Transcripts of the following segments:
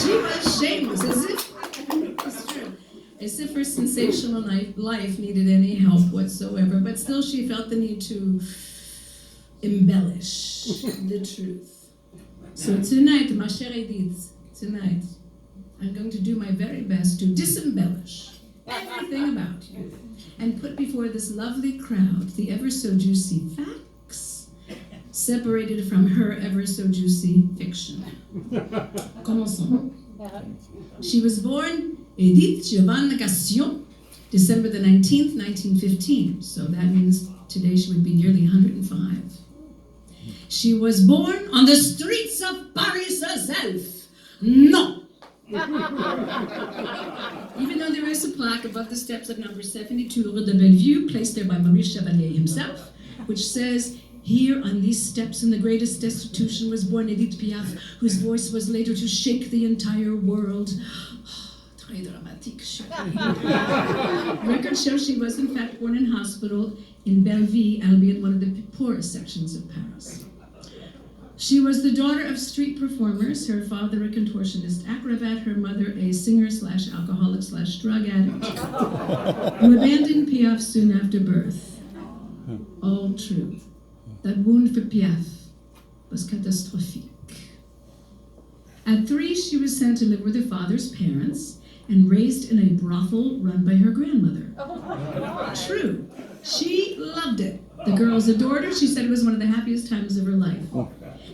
She was shameless, as if her sensational life needed any help whatsoever, but still she felt the need to embellish the truth. So tonight, ma chère Edith, tonight, I'm going to do my very best to disembellish everything about you and put before this lovely crowd the ever so juicy facts separated from her ever so juicy fiction. Commençons. She was born Edith Giovanna Gassion, December the 19th, 1915. So that means today she would be nearly 105. She was born on the streets of Paris herself. No! Even though there is a plaque above the steps of number 72 Rue de Bellevue, placed there by Maurice Chevalier himself, which says, "Here on these steps in the greatest destitution was born Edith Piaf, whose voice was later to shake the entire world." Très dramatique. Records show she was in fact born in hospital in Bellevue, albeit one of the poorest sections of Paris. She was the daughter of street performers, her father a contortionist acrobat, her mother a singer/alcoholic/drug addict, who abandoned Piaf soon after birth. All true. That wound for Piaf was catastrophique. At 3, she was sent to live with her father's parents and raised in a brothel run by her grandmother. True. She loved it. The girls adored her. She said it was one of the happiest times of her life.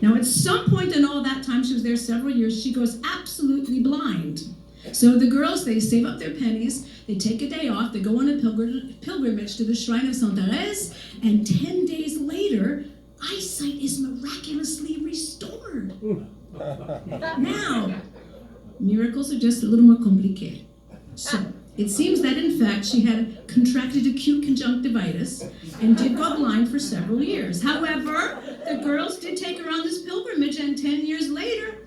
Now, at some point in all that time, she was there several years, she goes absolutely blind. So the girls, they save up their pennies, they take a day off, they go on a pilgrimage to the shrine of Sainte Thérèse, and 10 days later, eyesight is miraculously restored. Now, miracles are just a little more complicated. So, it seems that in fact she had contracted acute conjunctivitis and did go blind for several years. However, the girls did take her on this pilgrimage, and 10 years later,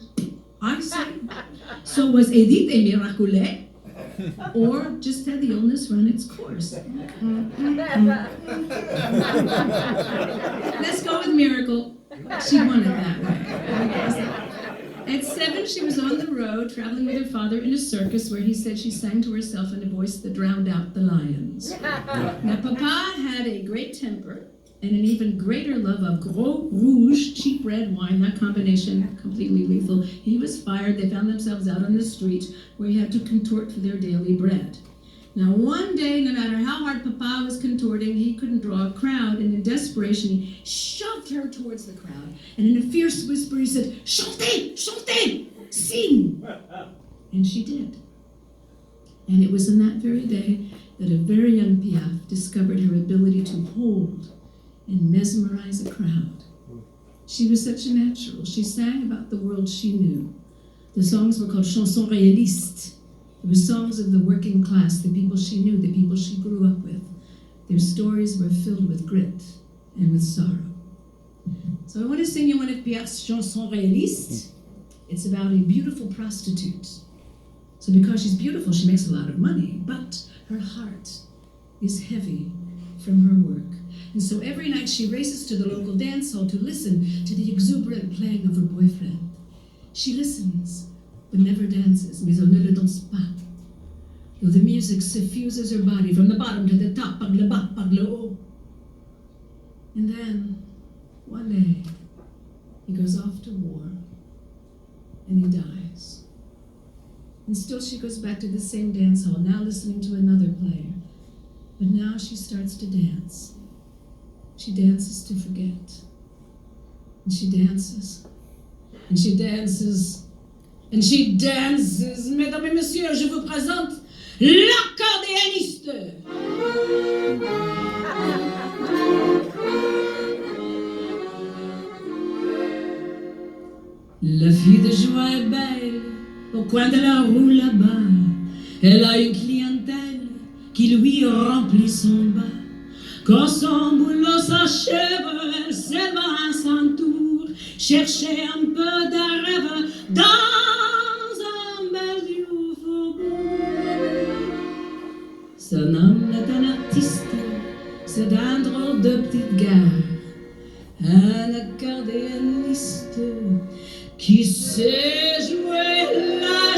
eyesight. So was Edith a miraculée, or just had the illness run its course? Let's go with miracle. She won it that way. At 7, she was on the road, traveling with her father in a circus where he said she sang to herself in a voice that drowned out the lions. Now, Papa had a great temper and an even greater love of Gros Rouge, cheap red wine, that combination completely lethal. He was fired. They found themselves out on the street where he had to contort for their daily bread. Now, one day, no matter how hard Papa was contorting, he couldn't draw a crowd, and in desperation, he shoved her towards the crowd, and in a fierce whisper, he said, "Chantez! Chantez! Sing!" And she did. And it was on that very day that a very young Piaf discovered her ability to hold and mesmerize a crowd. She was such a natural. She sang about the world she knew. The songs were called chansons réalistes. It was songs of the working class, the people she knew, the people she grew up with. Their stories were filled with grit and with sorrow. So I want to sing you one of Piaf's chansons réalistes. It's about a beautiful prostitute. So because she's beautiful, she makes a lot of money, but her heart is heavy from her work. And so every night she races to the local dance hall to listen to the exuberant playing of her boyfriend. She listens, but never dances, mais elle ne le danse pas. Though the music suffuses her body from the bottom to the top, par le bas, par le haut. And then, one day, he goes off to war, and he dies. And still she goes back to the same dance hall, now listening to another player. But now she starts to dance. She dances to forget. And she dances. And she dances. And she dances. Mesdames et messieurs, je vous présente l'accordéoniste. La fille de joie est belle, au coin de la rue là-bas. Elle a une clientèle qui lui remplit son bas. Quand son boulot s'achève, elle s'en va à son tour, chercher un peu de rêve dans un bel faubourg. Son homme est un artiste, c'est un drôle de petite gare, un accordéoniste qui sait jouer la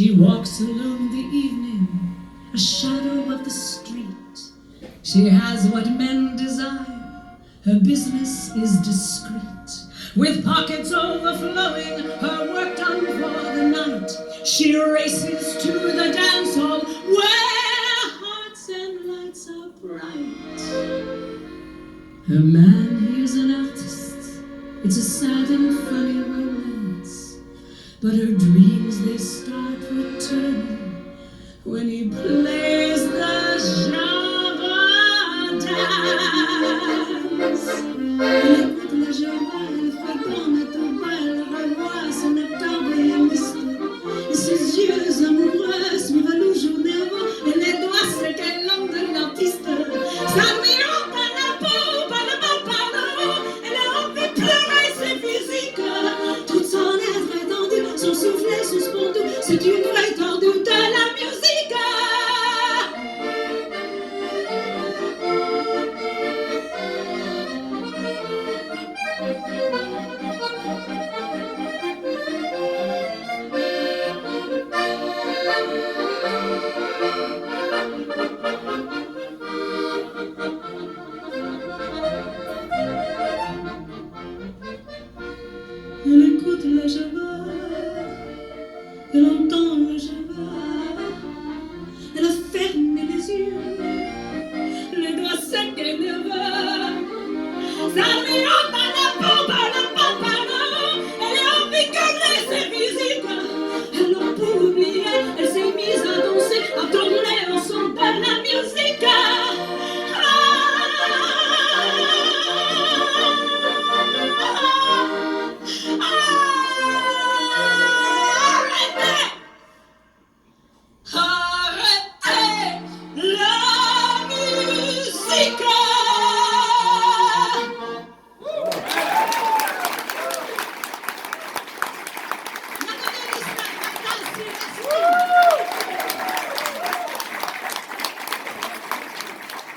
She walks alone in the evening, a shadow of the street. She has what men desire, her business is discreet. With pockets overflowing, her work done for the night, she races to the dance hall where hearts and lights are bright. Her man, he is an artist, it's a sad and funny romance, but her dreams, they start returning when he plays the Java dance. Elle écoute la Java, elle fredonne à tout bas, elle revoit son accordéoniste, et ses yeux amoureux suivent le jour nerveux, et les doigts c'est quelle langue de l'artiste. Ça lui rend pas la peau, pas le bas, pas le haut, elle a envie de pleurer, c'est physique. Toute son être étendu, son souffle est suspendu, c'est une vraie tordue de la musique. Elle écoute la Java,